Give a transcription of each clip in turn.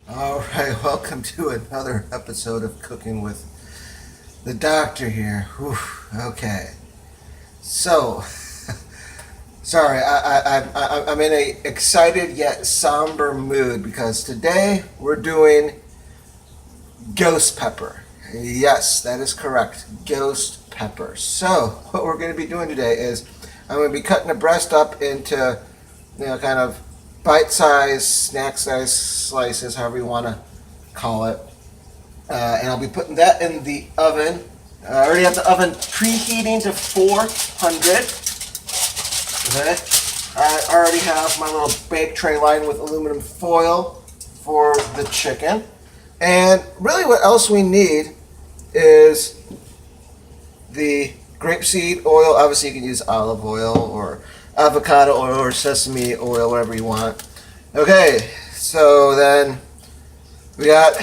Alright, welcome to another episode of Cooking with the Doctor here. Whew, okay. So, sorry, I'm in a excited yet somber mood because today we're doing ghost pepper. Yes, that is correct. Ghost pepper. So, what we're going to be doing today is I'm going to be cutting the breast up into, kind of bite-sized, snack-sized slices, however you want to call it. And I'll be putting that in the oven. I already have the oven preheating to 400. Okay. I already have my little bake tray lined with aluminum foil for the chicken. And really what else we need is the grapeseed oil. Obviously you can use olive oil or avocado oil or sesame oil, whatever you want. Okay, so then we got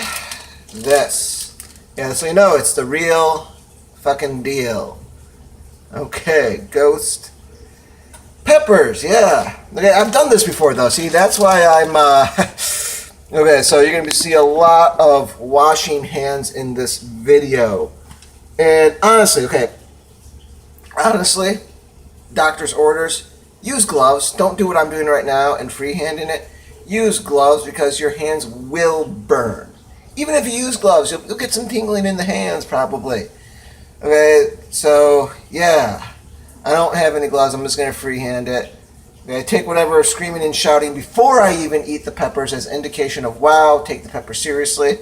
this. Yeah, so you know it's the real fucking deal. Okay, ghost peppers, yeah. Okay, I've done this before though. See, that's why I'm okay, so you're gonna see a lot of washing hands in this video. And honestly, doctor's orders, use gloves. Don't do what I'm doing right now and freehanding it. Use gloves because your hands will burn. Even if you use gloves, you'll get some tingling in the hands probably. Okay, so yeah, I don't have any gloves. I'm just going to freehand it. Okay, take whatever screaming and shouting before I even eat the peppers as indication of wow, take the pepper seriously.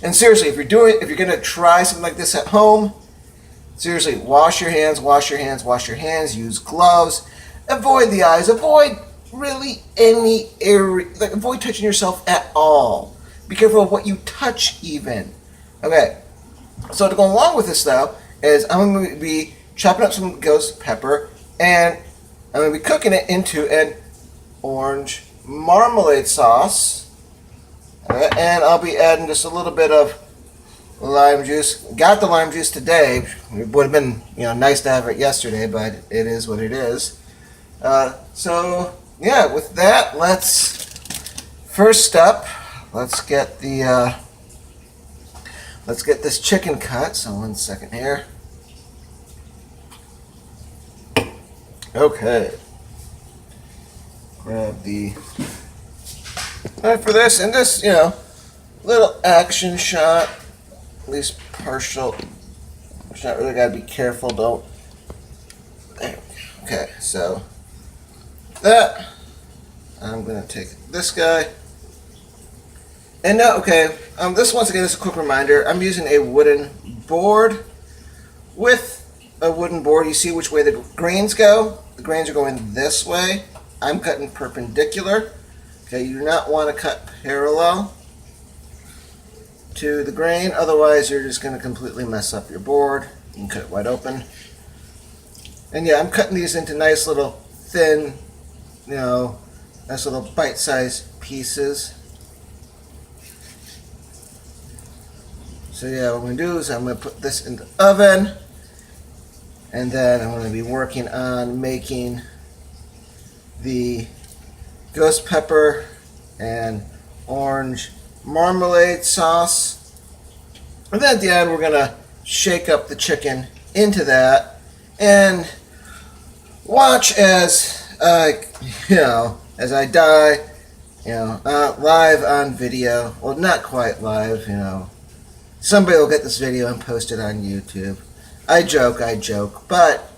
And seriously, if you're going to try something like this at home, seriously, wash your hands, wash your hands, wash your hands, use gloves. Avoid the eyes. Avoid really any area. Like, avoid touching yourself at all. Be careful of what you touch even. Okay. So to go along with this, though, is I'm going to be chopping up some ghost pepper, and I'm going to be cooking it into an orange marmalade sauce. And I'll be adding just a little bit of lime juice. Got the lime juice today. It would have been, nice to have it yesterday, but it is what it is. So yeah, with that, first step, let's get this chicken cut. So 1 second here. Okay. Grab the knife for this, and this, little action shot, at least partial shot. Really gotta be careful, don't. There. Okay, so that I'm gonna take this guy, and now this once again is a quick reminder. I'm using a wooden board. With a wooden board, you see which way the grains go. The grains are going this way. I'm cutting perpendicular. Okay, you do not want to cut parallel to the grain, otherwise you're just going to completely mess up your board. You can cut it wide open. And yeah, I'm cutting these into nice little thin, nice little bite-sized pieces. So yeah, what I'm going to do is I'm going to put this in the oven, and then I'm going to be working on making the ghost pepper and orange marmalade sauce. And then at the end, we're going to shake up the chicken into that and watch as as I die, live on video. Well, not quite live, Somebody will get this video and post it on YouTube. I joke, but,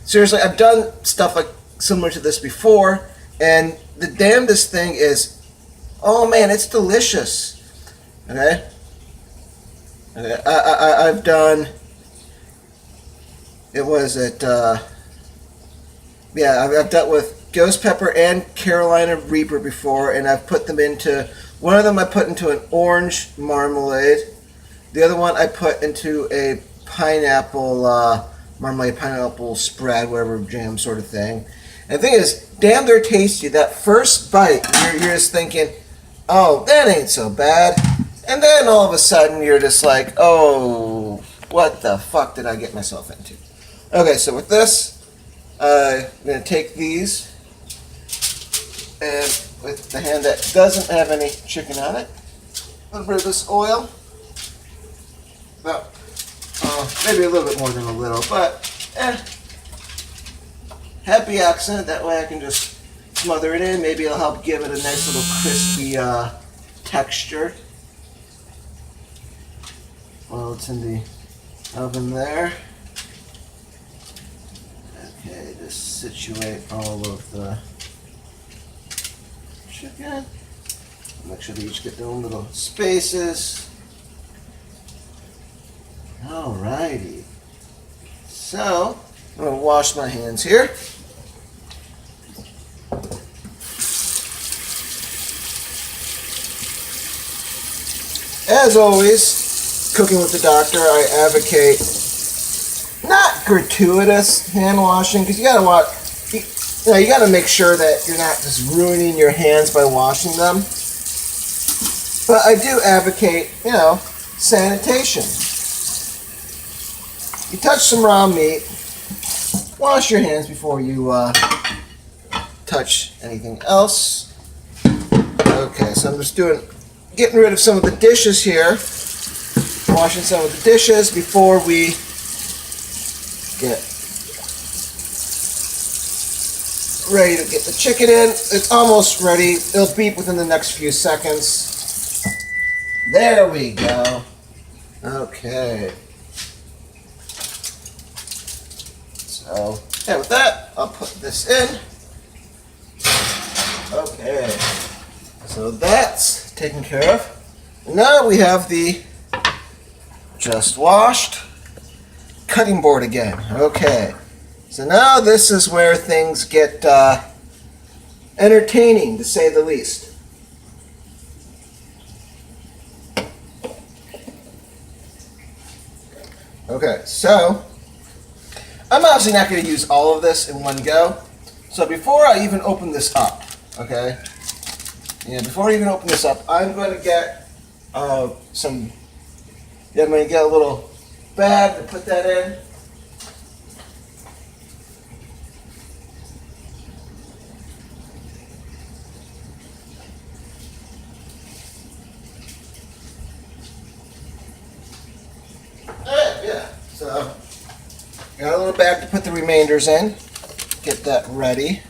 seriously, I've done stuff like similar to this before, and the damnedest thing is, oh man, it's delicious. Okay? I've done, I've dealt with ghost pepper and Carolina Reaper before, and I've put them into, one of them I put into an orange marmalade. The other one I put into a pineapple marmalade, pineapple spread, whatever jam sort of thing. And the thing is, damn, they're tasty. That first bite, you're just thinking, oh, that ain't so bad. And then all of a sudden, you're just like, oh, what the fuck did I get myself into? Okay, so with this, I'm going to take these And with the hand that doesn't have any chicken on it, a little bit of this oil. About maybe a little bit more than a little, but happy accident. That way I can just smother it in. Maybe it'll help give it a nice little crispy texture while it's in the oven there. Okay, just situate all of the chicken. Make sure they each get their own little spaces. Alrighty. So, I'm going to wash my hands here. As always, cooking with the doctor, I advocate not gratuitous hand washing, because you gotta watch. You gotta make sure that you're not just ruining your hands by washing them. But I do advocate, sanitation. You touch some raw meat, wash your hands before you touch anything else. Okay, so I'm just getting rid of some of the dishes here. Washing some of the dishes before we get ready to get the chicken in. It's almost ready. It'll beep within the next few seconds. There we go. Okay. So, with that, I'll put this in. Okay. So that's taken care of. Now we have the just washed cutting board again. Okay. So now this is where things get entertaining, to say the least. Okay, so I'm obviously not going to use all of this in one go. So before I even open this up, okay, before I even open this up, I'm going to get I'm going to get a little bag to put that in. So, got a little bag to put the remainders in. Get that ready.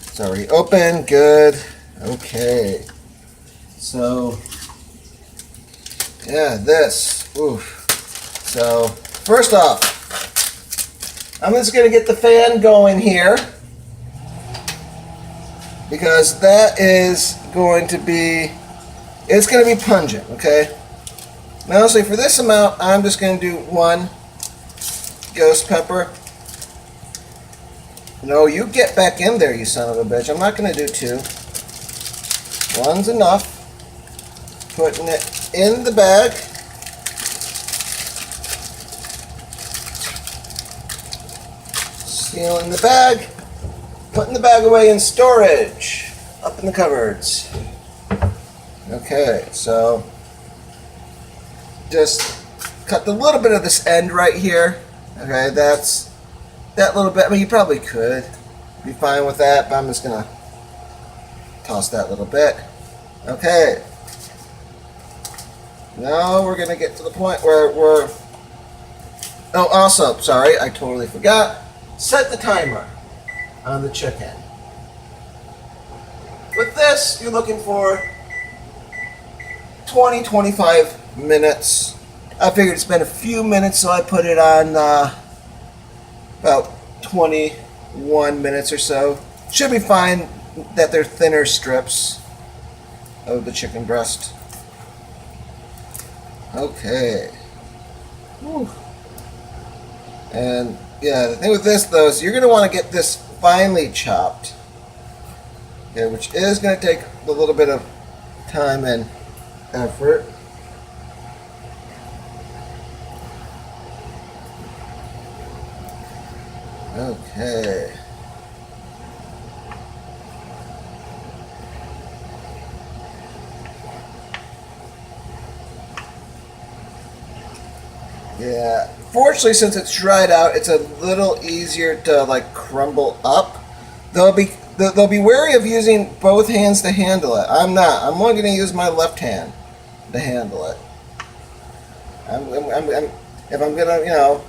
It's already open. Good. Okay. So, this. Oof. So, first off, I'm just going to get the fan going here, because that is going to be, it's going to be pungent, okay? Now, so for this amount, I'm just going to do 1 ghost pepper. No, you get back in there, you son of a bitch. I'm not going to do 2. 1's enough. Putting it in the bag. Sealing the bag. Putting the bag away in storage. Up in the cupboards. Okay, so just cut a little bit of this end right here. Okay, that's that little bit. I mean, you probably could be fine with that, but I'm just gonna toss that little bit. Okay. Now we're gonna get to the point where we're. Oh, also, sorry, I totally forgot. Set the timer on the chicken. With this, you're looking for 20-25 minutes. I figured it's been a few minutes, so I put it on about 21 minutes or so. Should be fine that they're thinner strips of the chicken breast. Okay. Whew. And yeah, the thing with this though is you're going to want to get this finely chopped. Okay, which is going to take a little bit of time and effort. Okay. Yeah. Fortunately, since it's dried out, it's a little easier to like crumble up. Though they'll be wary of using both hands to handle it. I'm not. I'm only going to use my left hand to handle it. If I'm going to, you know,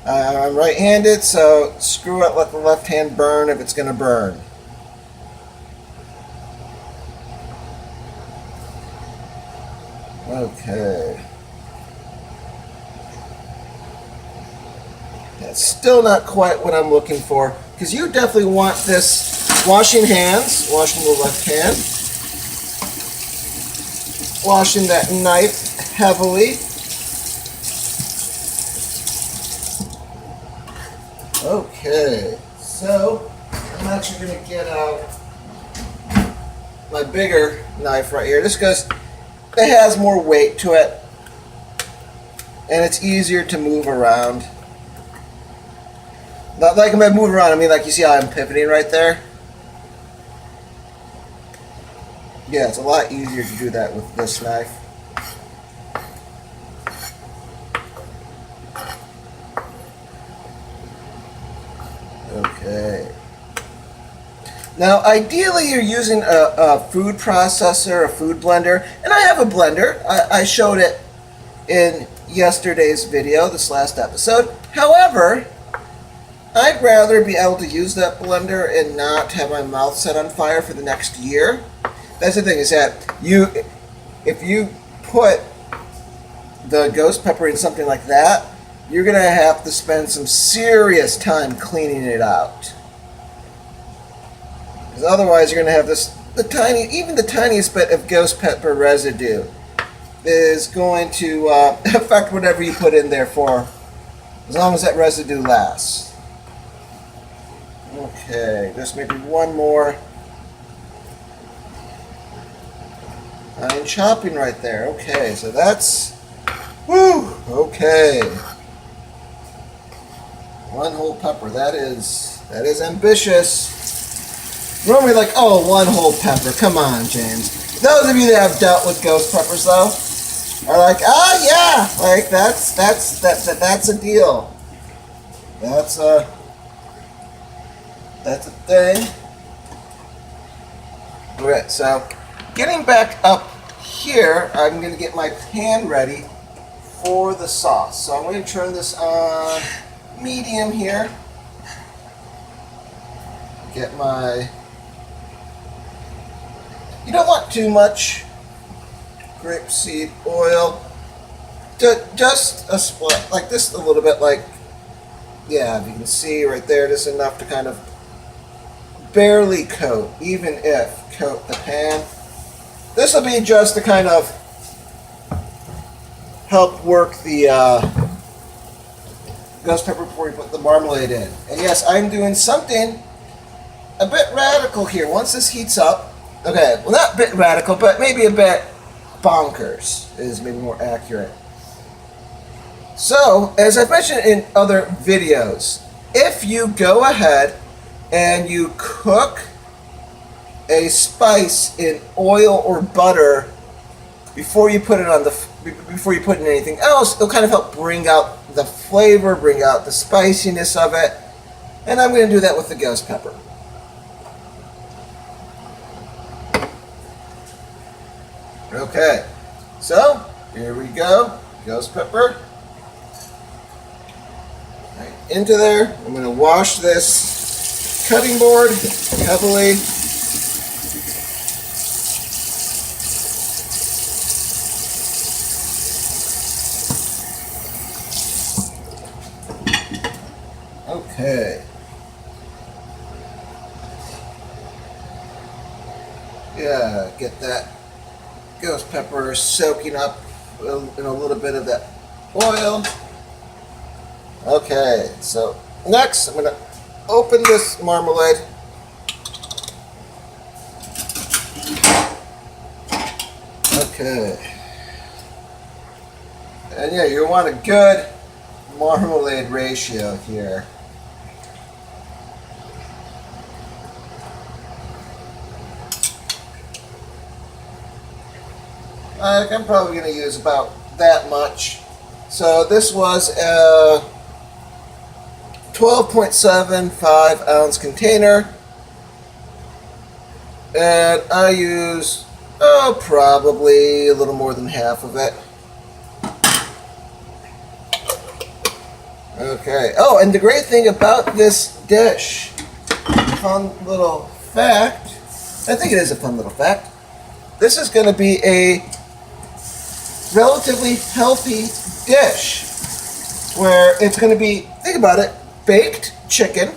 I'm right-handed, so screw it, let the left hand burn if it's going to burn. Okay. That's still not quite what I'm looking for, because you definitely want this washing hands, washing the left hand, washing that knife heavily. Okay, so I'm actually going to get out my bigger knife right here, just because it has more weight to it and it's easier to move around. Not like when I move around, I mean like you see how I'm pivoting right there? Yeah, it's a lot easier to do that with this knife. Okay. Now, ideally, you're using a food processor, a food blender, and I have a blender. I showed it in yesterday's video, this last episode. However, I'd rather be able to use that blender and not have my mouth set on fire for the next year. That's the thing, is that if you put the ghost pepper in something like that, you're going to have to spend some serious time cleaning it out. Because otherwise you're going to have even the tiniest bit of ghost pepper residue is going to affect whatever you put in there for, as long as that residue lasts. Okay, just maybe one more. I'm chopping right there. Okay, so that's, whew, okay. One whole pepper, that is ambitious. Normally like, oh, one whole pepper, come on, James. Those of you that have dealt with ghost peppers though, are like, oh yeah, like that's a deal. That's a thing. Alright, so getting back up here, I'm going to get my pan ready for the sauce. So I'm going to turn this on medium here. Get my, you don't want too much grapeseed oil. Just a split, like this, a little bit, like, yeah, if you can see right there, just enough to kind of barely coat, even if coat the pan. This will be just to kind of help work the ghost pepper before you put the marmalade in. And yes, I'm doing something a bit radical here. Once this heats up, okay, well, not a bit radical, but maybe a bit bonkers is maybe more accurate. So, as I've mentioned in other videos, if you go ahead and you cook a spice in oil or butter before you put it on before you put in anything else, it'll kind of help bring out the flavor, bring out the spiciness of it. And I'm going to do that with the ghost pepper. Okay, so here we go, ghost pepper. Right into there. I'm going to wash this cutting board heavily. Okay. Yeah, get that ghost pepper soaking up in a little bit of that oil. Okay, so next I'm going to open this marmalade. Okay. And yeah, you want a good marmalade ratio here. I'm probably going to use about that much. So this was a 12.75 ounce container. And I use, probably a little more than half of it. Okay. Oh, and the great thing about this dish, fun little fact, I think it is a fun little fact, this is going to be a relatively healthy dish where it's going to be, think about it, baked chicken,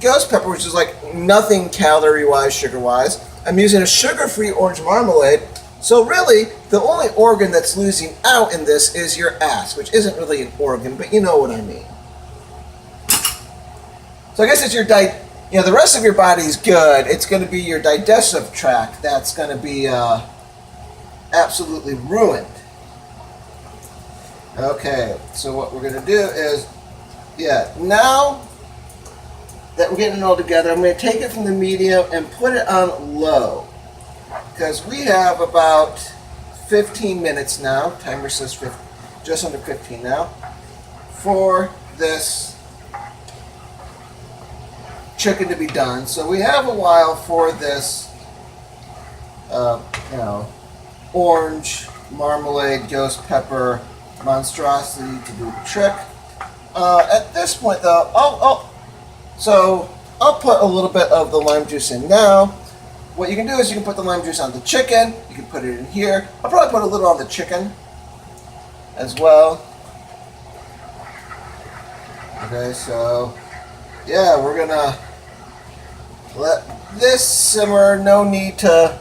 ghost pepper, which is like nothing calorie-wise, sugar-wise. I'm using a sugar-free orange marmalade. So really, the only organ that's losing out in this is your ass, which isn't really an organ, but you know what I mean. So I guess it's your the rest of your body's good. It's going to be your digestive tract that's going to be absolutely ruined. Okay, so what we're going to do is, now that we're getting it all together, I'm going to take it from the medium and put it on low. Because we have about 15 minutes now, timer says 15, just under 15 now, for this chicken to be done. So we have a while for this, orange marmalade ghost pepper monstrosity to do the trick. At this point though, I'll put a little bit of the lime juice in now. What you can do is you can put the lime juice on the chicken. You can put it in here. I'll probably put a little on the chicken as well. Okay, so yeah, we're gonna let this simmer. No need to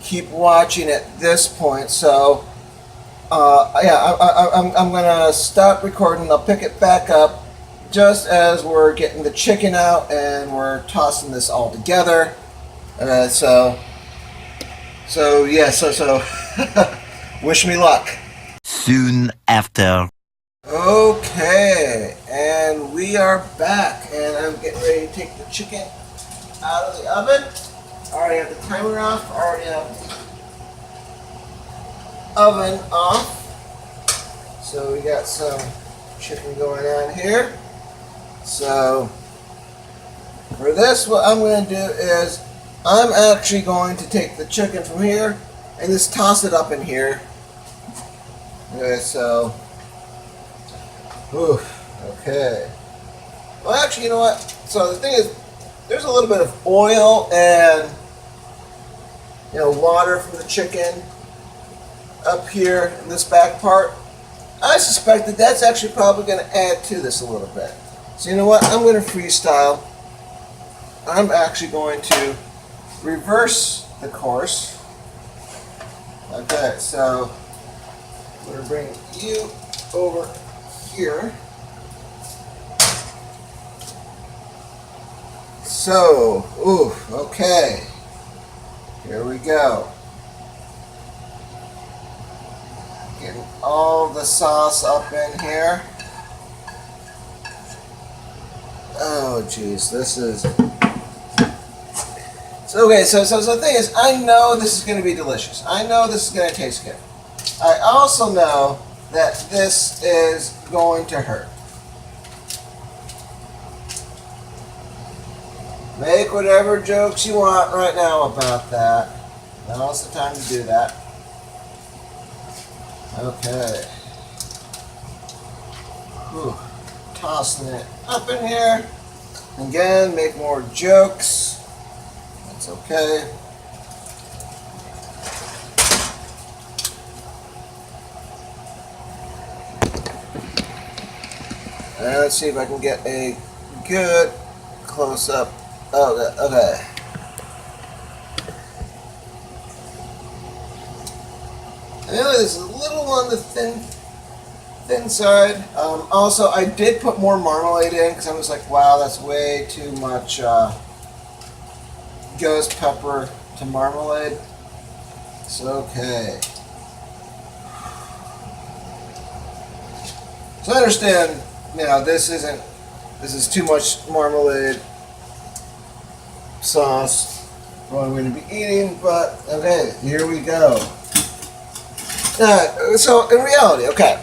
keep watching at this point. So I'm gonna stop recording. I'll pick it back up just as we're getting the chicken out and we're tossing this all together. So wish me luck. Soon after. Okay, and we are back, and I'm getting ready to take the chicken out of the oven. I already have the timer off. I already have the oven off. So we got some chicken going on here. So for this, what I'm going to do is I'm actually going to take the chicken from here and just toss it up in here. Okay, so, okay. Well, actually, you know what? So the thing is, there's a little bit of oil and, water from the chicken up here in this back part. I suspect that that's actually probably going to add to this a little bit. So you know what? I'm going to freestyle. I'm actually going to reverse the course. Okay, so I'm going to bring you over here. So, okay. Here we go. Getting all the sauce up in here. Oh, geez, this is... Okay, so the thing is, I know this is going to be delicious. I know this is going to taste good. I also know that this is going to hurt. Make whatever jokes you want right now about that. Now's the time to do that. Okay. Whew. Tossing it up in here. Again, make more jokes. That's okay. And let's see if I can get a good close-up. Okay. I know this is a little on the thin side. Also, I did put more marmalade in because I was like, wow, that's way too much ghost pepper to marmalade. It's okay. So I understand, this is too much marmalade sauce for what I'm going to be eating, but okay, here we go. So in reality, okay.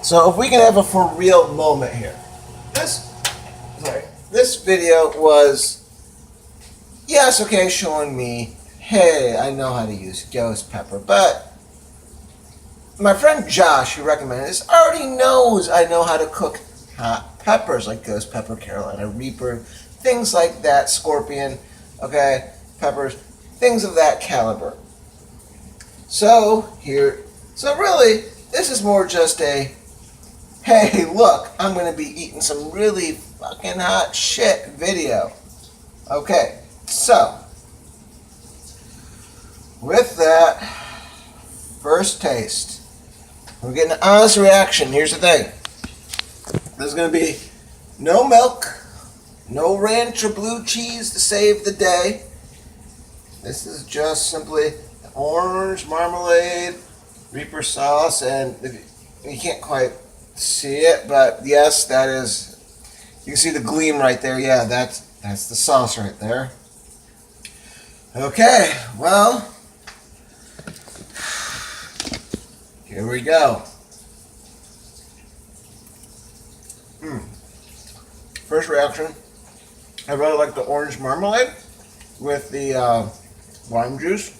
So if we can have a for real moment here. This video was, yes, okay, showing me, hey, I know how to use ghost pepper, but my friend Josh, who recommended this, already knows I know how to cook hot peppers like ghost pepper, Carolina Reaper, things like that, scorpion, okay, peppers, things of that caliber. So really, this is more just a, hey, look, I'm going to be eating some really fucking hot shit video. Okay, so, with that, first taste. We're getting an honest reaction. Here's the thing. There's going to be no milk, no ranch or blue cheese to save the day. This is just simply orange marmalade, Reaper sauce, and you can't quite see it, but yes, that is, you can see the gleam right there. Yeah, that's the sauce right there. Okay, well, here we go. First reaction, I really like the orange marmalade with the lime juice.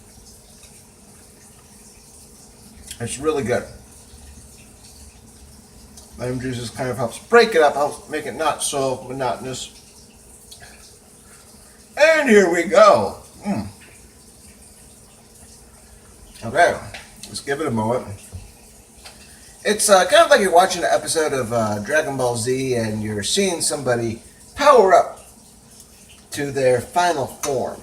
It's really good. Lime juice just kind of helps break it up, helps make it not so monotonous. And here we go. Okay, let's give it a moment. It's kind of like you're watching an episode of Dragon Ball Z and you're seeing somebody power up to their final form.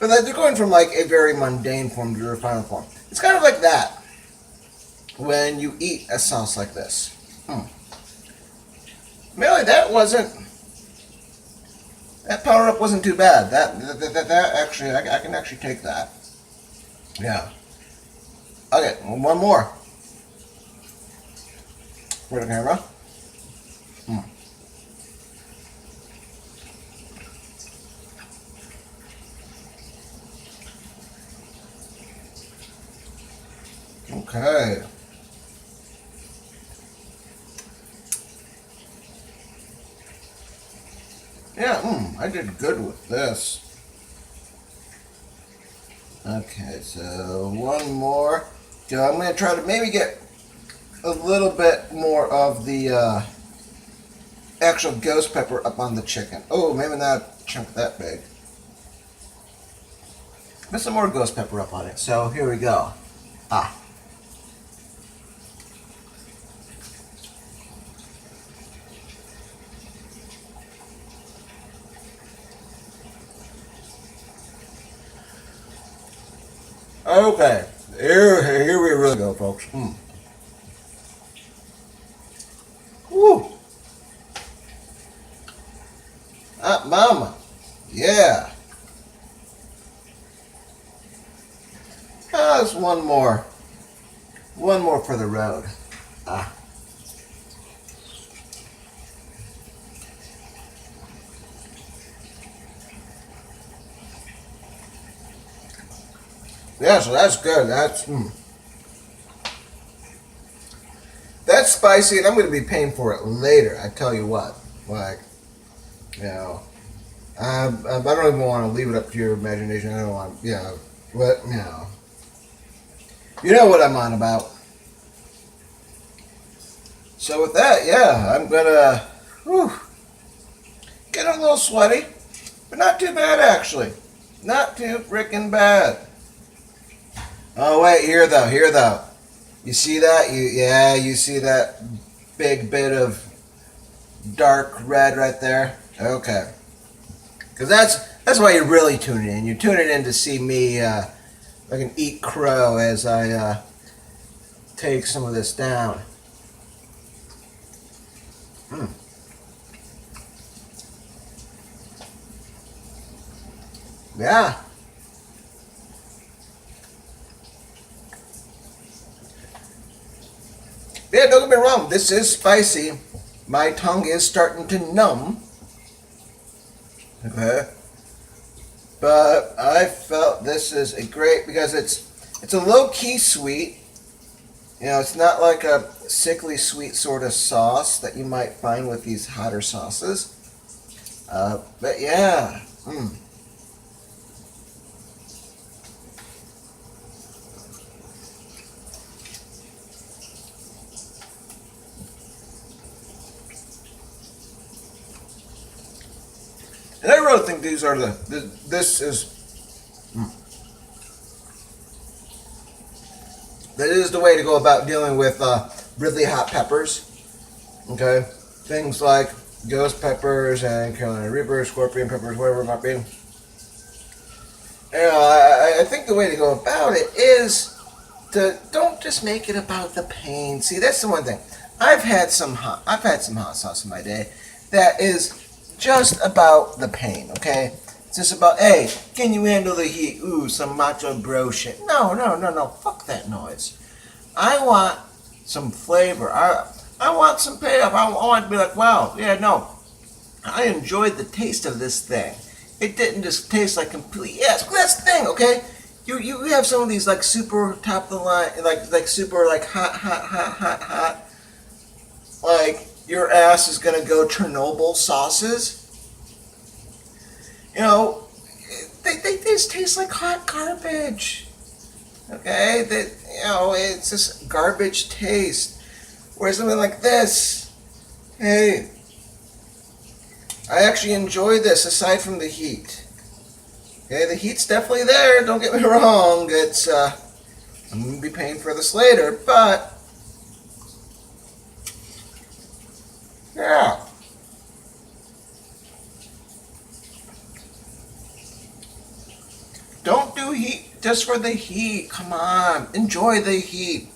But they're going from like a very mundane form to their final form. It's kind of like that when you eat a sauce like this. Really, that power up wasn't too bad. That actually, I can actually take that. Yeah. Okay, one more. For the camera. Okay. Yeah, I did good with this. Okay, so one more. So I'm going to try to maybe get a little bit more of the actual ghost pepper up on the chicken. Oh, maybe not a chunk that big. Put some more ghost pepper up on it. So here we go. Okay, here we really go, folks. Woo! Mama, yeah. Just one more for the road. Yeah, so that's good. That's spicy, and I'm going to be paying for it later. I tell you what, like, I don't even want to leave it up to your imagination. I don't want, but you know what I'm on about. So with that, I'm gonna get a little sweaty, but not too bad actually. Not too freaking bad. Oh wait, here though. You see that? You see that big bit of dark red right there? Okay. Because that's why you're really tuning in. You're tuning in to see me I can eat crow as I take some of this down. Yeah. Yeah, don't get me wrong. This is spicy. My tongue is starting to numb. Okay. But I felt this is a great, because it's a low-key sweet. You know, it's not like a sickly sweet sort of sauce that you might find with these hotter sauces. But yeah. And I really think these are this is the way to go about dealing with really hot peppers. Okay, things like ghost peppers and Carolina Reapers, scorpion peppers, whatever it might be. I think the way to go about it is to don't just make it about the pain. See, that's the one thing. I've had some hot sauce in my day that is just about the pain. Okay, it's just about, hey, can you handle the heat? Ooh, some macho bro shit. No. Fuck that noise. I want some flavor. I want some payoff. I want to be like, wow, yeah, no, I enjoyed the taste of this thing. It didn't just taste like complete. Yes, that's the thing. Okay, you have some of these like super top of the line, like super like hot. Like your ass is gonna go Chernobyl sauces. You know, they just taste like hot garbage. Okay, it's just garbage taste. Whereas something like this, hey, I actually enjoy this aside from the heat. Okay, the heat's definitely there. Don't get me wrong. It's I'm gonna be paying for this later, but yeah. Don't do heat just for the heat. Come on, enjoy the heat.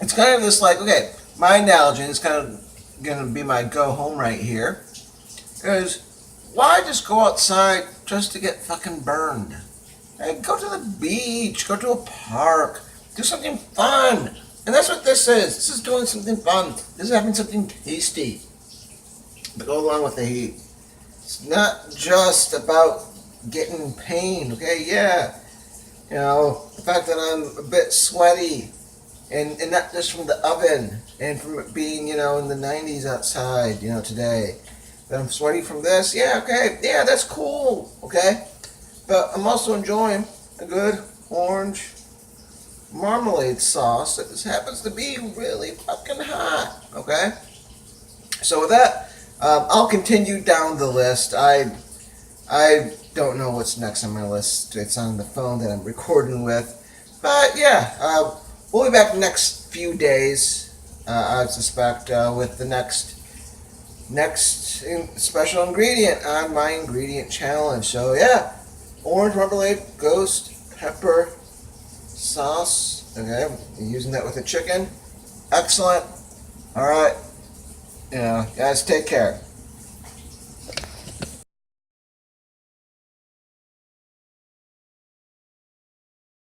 It's kind of this like, okay, my analogy is kind of going to be my go home right here. Is why just go outside just to get fucking burned? Hey, go to the beach, go to a park, do something fun. And that's what this is. This is doing something fun. This is having something tasty to go along with the heat. It's not just about getting pain, okay? Yeah. You know, the fact that I'm a bit sweaty. And not just from the oven and from it being, in the 90s outside, today. But I'm sweaty from this. Yeah, okay. Yeah, that's cool. Okay. But I'm also enjoying a good orange marmalade sauce that just happens to be really fucking hot. Okay. So with that, I'll continue down the list. I don't know what's next on my list. It's on the phone that I'm recording with. But yeah, we'll be back next few days, I suspect, with the next special ingredient on my ingredient challenge. So yeah, orange marmalade ghost pepper sauce. Okay, using that with the chicken. Excellent. All right, guys, take care.